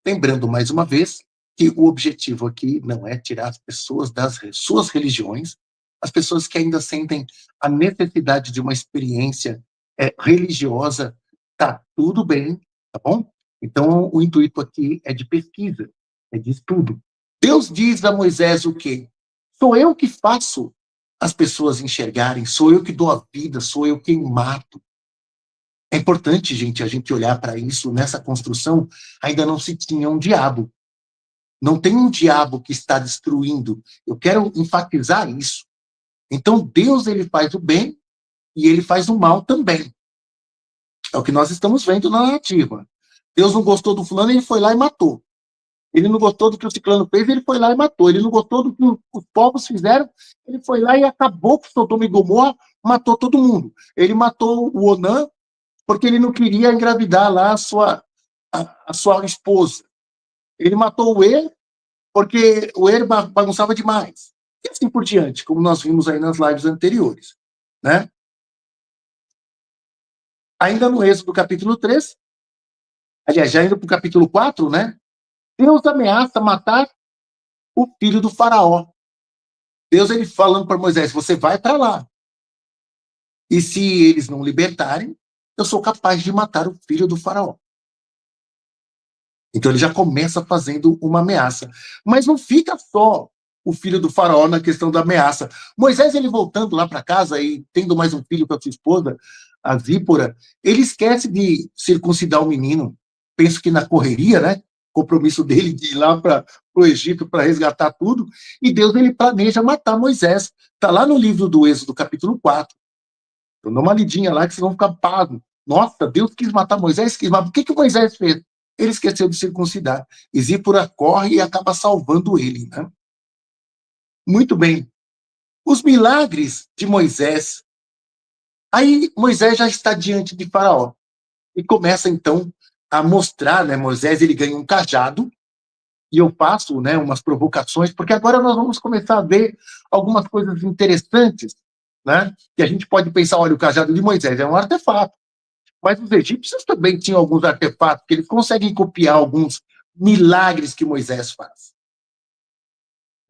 Lembrando mais uma vez que o objetivo aqui não é tirar as pessoas das suas religiões, as pessoas que ainda sentem a necessidade de uma experiência religiosa, tá tudo bem, tá bom? Então, o intuito aqui é de pesquisa, é de estudo. Deus diz a Moisés o quê? Sou eu que faço as pessoas enxergarem, sou eu que dou a vida, sou eu quem mato. É importante, gente, a gente olhar para isso. Nessa construção ainda não se tinha um diabo. Não tem um diabo que está destruindo. Eu quero enfatizar isso. Então, Deus, ele faz o bem e ele faz o mal também. É o que nós estamos vendo na narrativa. Deus não gostou do fulano, ele foi lá e matou. Ele não gostou do que o ciclano fez, ele foi lá e matou. Ele não gostou do que os povos fizeram, ele foi lá e acabou com Sodoma e Gomorra, matou todo mundo. Ele matou o Onã porque ele não queria engravidar lá a sua esposa. Ele matou o Er porque o Er bagunçava demais. E assim por diante, como nós vimos aí nas lives anteriores, né? Ainda no Êxodo capítulo 3, aliás, já indo para o capítulo 4, né? Deus ameaça matar o filho do faraó. Deus, ele falando para Moisés, você vai para lá. E se eles não libertarem, eu sou capaz de matar o filho do faraó. Então ele já começa fazendo uma ameaça. Mas não fica só o filho do faraó na questão da ameaça. Moisés, ele voltando lá para casa e tendo mais um filho com a sua esposa, a Zípora, ele esquece de circuncidar o menino. Penso que na correria, né? Compromisso dele de ir lá para o Egito para resgatar tudo. E Deus, ele planeja matar Moisés. Está lá no livro do Êxodo, capítulo 4. Então dá uma lidinha lá que vocês vão ficar pagos. Nossa, Deus quis matar Moisés, quis matar. O que Moisés fez? Ele esqueceu de circuncidar. E Zípora corre e acaba salvando ele, né? Muito bem. Os milagres de Moisés. Aí Moisés já está diante de Faraó. E começa, então, a mostrar, né? Moisés, ele ganha um cajado. E eu faço, né, umas provocações, porque agora nós vamos começar a ver algumas coisas interessantes, né? Que a gente pode pensar, olha, o cajado de Moisés é um artefato. Mas os egípcios também tinham alguns artefatos que eles conseguem copiar alguns milagres que Moisés faz.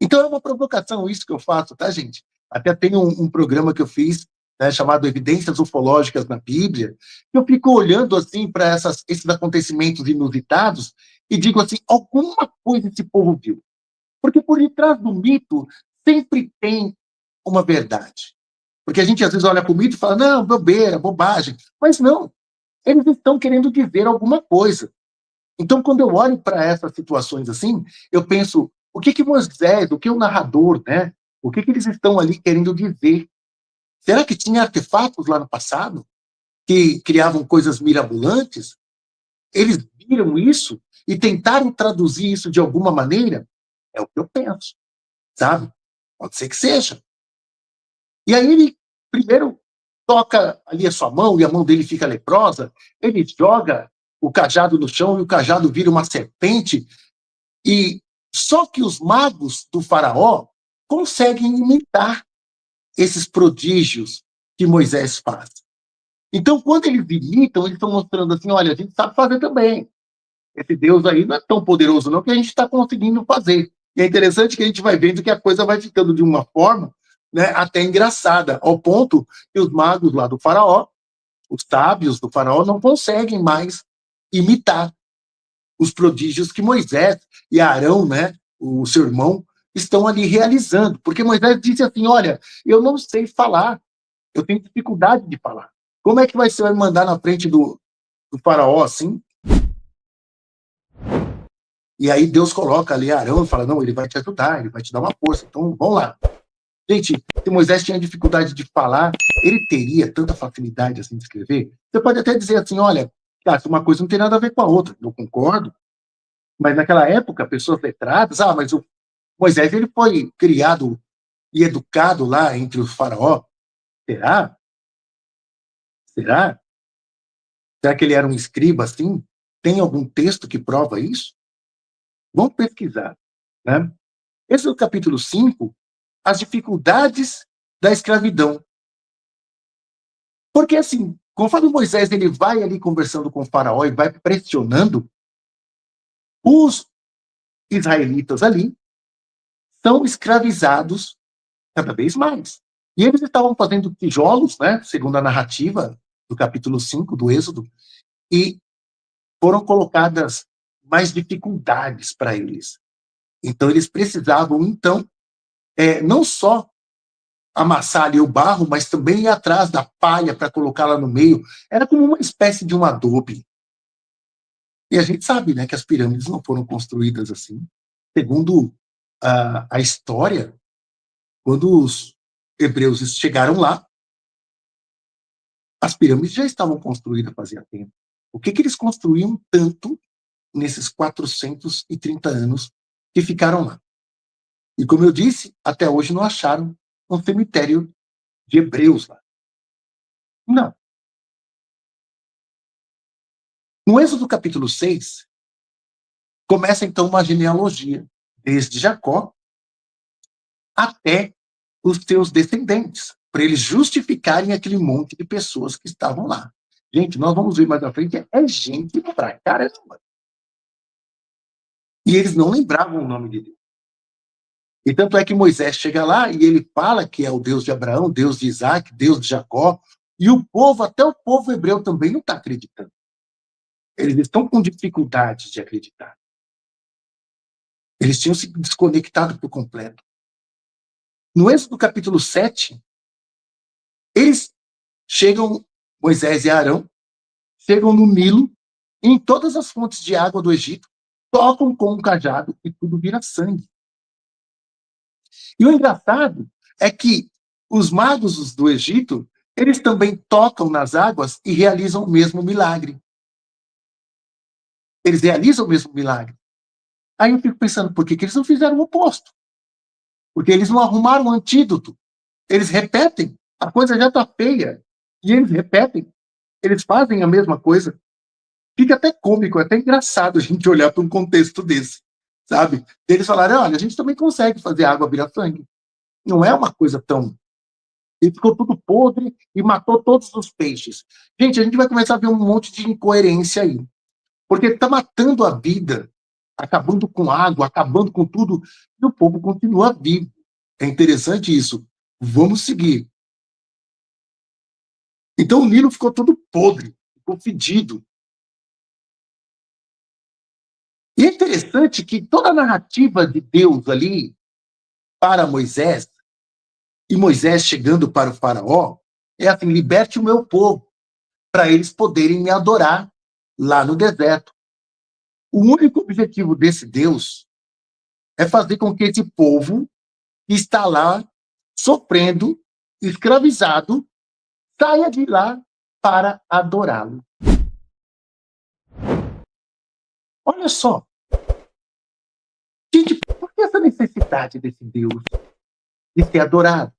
Então é uma provocação isso que eu faço, tá, gente? Até tem um programa que eu fiz, né, chamado Evidências Ufológicas na Bíblia, que eu fico olhando assim para esses acontecimentos inusitados e digo assim, alguma coisa esse povo viu. Porque por detrás do mito sempre tem uma verdade. Porque a gente às vezes olha para o mito e fala, não, bobeira, bobagem. Mas não, eles estão querendo dizer alguma coisa. Então, quando eu olho para essas situações assim, eu penso, o que Moisés, o que o narrador, né? O que eles estão ali querendo dizer? Será que tinha artefatos lá no passado que criavam coisas mirabolantes? Eles viram isso e tentaram traduzir isso de alguma maneira? É o que eu penso, sabe? Pode ser que seja. E aí ele primeiro toca ali a sua mão e a mão dele fica leprosa, ele joga o cajado no chão e o cajado vira uma serpente, e só que os magos do faraó conseguem imitar esses prodígios que Moisés faz. Então, quando eles imitam, eles estão mostrando assim, olha, a gente sabe fazer também. Esse Deus aí não é tão poderoso não que a gente está conseguindo fazer. E é interessante que a gente vai vendo que a coisa vai ficando de uma forma, né, até engraçada, ao ponto que os magos lá do faraó, os sábios do faraó, não conseguem mais imitar os prodígios que Moisés e Arão, né, o seu irmão, estão ali realizando. Porque Moisés disse assim, olha, eu não sei falar, eu tenho dificuldade de falar. Como é que você vai mandar na frente do faraó assim? E aí Deus coloca ali Arão e fala, não, ele vai te ajudar, ele vai te dar uma força. Então, vamos lá. Gente, se Moisés tinha dificuldade de falar, ele teria tanta facilidade assim de escrever? Você pode até dizer assim, olha, cara, uma coisa não tem nada a ver com a outra. Eu concordo. Mas naquela época, pessoas letradas, mas o Moisés ele foi criado e educado lá entre os faraó. Será? Será? Será que ele era um escriba assim? Tem algum texto que prova isso? Vamos pesquisar, né? Esse é o capítulo 5, as dificuldades da escravidão. Porque, assim, conforme Moisés ele vai ali conversando com o faraó e vai pressionando, Os israelitas ali são escravizados cada vez mais. E eles estavam fazendo tijolos, né, segundo a narrativa do capítulo 5 do Êxodo, e foram colocadas mais dificuldades para eles. Então, eles precisavam, então, não só amassar ali o barro, mas também ir atrás da palha para colocá-la no meio. Era como uma espécie de um adobe. E a gente sabe, né, que as pirâmides não foram construídas assim. Segundo a história, quando os hebreus chegaram lá, as pirâmides já estavam construídas fazia tempo. O que eles construíam tanto nesses 430 anos que ficaram lá? E como eu disse, até hoje não acharam um cemitério de hebreus lá. Não. No Êxodo capítulo 6, começa então uma genealogia, desde Jacó até os seus descendentes, para eles justificarem aquele monte de pessoas que estavam lá. Gente, nós vamos ver mais à frente, é gente pra caramba. E eles não lembravam o nome de Deus. E tanto é que Moisés chega lá e ele fala que é o Deus de Abraão, Deus de Isaac, Deus de Jacó, e o povo, até o povo hebreu também não está acreditando. Eles estão com dificuldade de acreditar. Eles tinham se desconectado por completo. No Êxodo capítulo 7, eles chegam, Moisés e Arão, chegam no Nilo, e em todas as fontes de água do Egito, tocam com um cajado e tudo vira sangue. E o engraçado é que os magos do Egito, eles também tocam nas águas e realizam o mesmo milagre. Eles realizam o mesmo milagre. Aí eu fico pensando, por que eles não fizeram o oposto? Porque eles não arrumaram o antídoto. Eles repetem, a coisa já está feia, e eles repetem, eles fazem a mesma coisa. Fica até cômico, é até engraçado a gente olhar para um contexto desse, sabe? Eles falaram, olha, a gente também consegue fazer a água virar sangue. Não é uma coisa tão... E ficou tudo podre e matou todos os peixes. Gente, a gente vai começar a ver um monte de incoerência aí. Porque está matando a vida, acabando com água, acabando com tudo, e o povo continua vivo. É interessante isso. Vamos seguir. Então o Nilo ficou todo podre, ficou fedido. E é interessante que toda a narrativa de Deus ali para Moisés, e Moisés chegando para o faraó, é assim, liberte o meu povo, para eles poderem me adorar lá no deserto. O único objetivo desse Deus é fazer com que esse povo que está lá sofrendo, escravizado, saia de lá para adorá-lo. Olha só. Gente, por que essa necessidade desse Deus de ser adorado?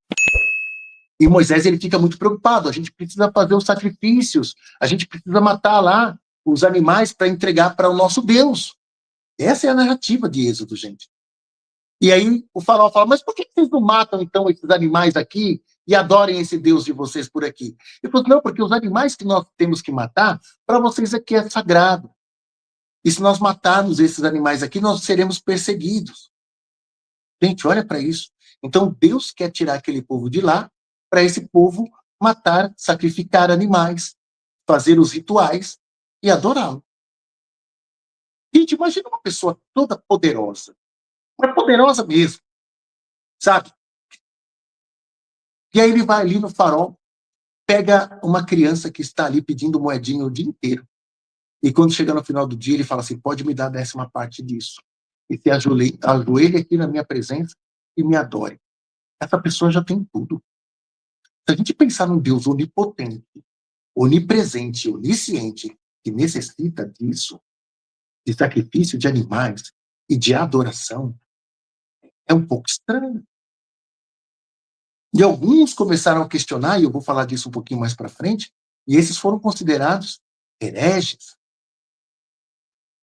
E Moisés ele fica muito preocupado. A gente precisa fazer os sacrifícios, a gente precisa matar lá os animais para entregar para o nosso Deus. Essa é a narrativa de Êxodo, gente. E aí o faraó fala, mas por que vocês não matam, então, esses animais aqui e adorem esse Deus de vocês por aqui? Ele falou, não, porque os animais que nós temos que matar, para vocês aqui é sagrado. E se nós matarmos esses animais aqui, nós seremos perseguidos. Gente, olha para isso. Então, Deus quer tirar aquele povo de lá, para esse povo matar, sacrificar animais, fazer os rituais e adorá-lo. Gente, imagina uma pessoa toda poderosa, mas poderosa mesmo, sabe? E aí ele vai ali no farol, pega uma criança que está ali pedindo moedinha o dia inteiro. E quando chega no final do dia, ele fala assim, pode me dar a 10ª parte disso. E se ajoelhe aqui na minha presença e me adore. Essa pessoa já tem tudo. Se a gente pensar num Deus onipotente, onipresente, onisciente, que necessita disso, de sacrifício de animais e de adoração, é um pouco estranho. E alguns começaram a questionar, e eu vou falar disso um pouquinho mais para frente, e esses foram considerados hereges.